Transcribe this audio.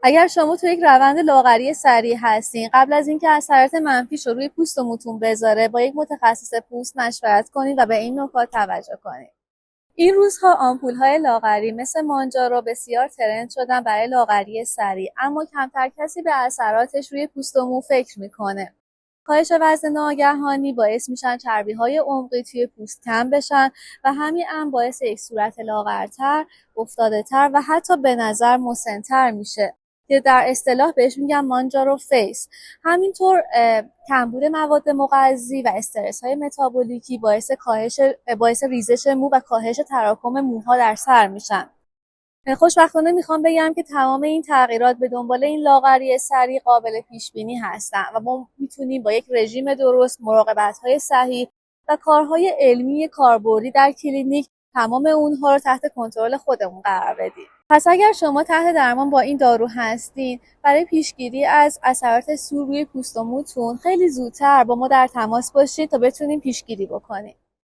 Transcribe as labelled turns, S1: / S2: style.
S1: اگر شما تو یک روند لاغری سریع هستین، قبل از اینکه اثرات منفیش رو روی پوست و موتون بذاره، با یک متخصص پوست مشورت کنید و به این نکات توجه کنید. این روزها آمپول‌های لاغری مثل مانجارو بسیار ترند شدن برای لاغری سریع، اما کمتر کسی به اثراتش روی پوست و مو فکر میکنه. کاهش وزن ناگهانی باعث میشن چربی‌های عمقی توی پوست کم بشن و همین هم باعث یک صورت لاغرتر، افتاده‌تر و حتی به نظر مسن‌تر میشه که در اصطلاح بهش میگن مانجارو فیس. همینطور کمبود مواد مغذی و استرس‌های متابولیکی باعث ریزش مو و کاهش تراکم موها در سر میشن. خوشبختانه میخوام بگم که تمام این تغییرات به دنبال این لاغری سریع قابل پیش بینی هستن و ما میتونیم با یک رژیم درست، مراقبت‌های صحیح و کارهای علمی کاربردی در کلینیک تمام اونها رو تحت کنترل خودمون قرار بدیم. پس اگر شما تحت درمان با این دارو هستین، برای پیشگیری از اثرات سور روی پوست و موتون خیلی زودتر با ما در تماس باشید تا بتونیم پیشگیری بکنیم.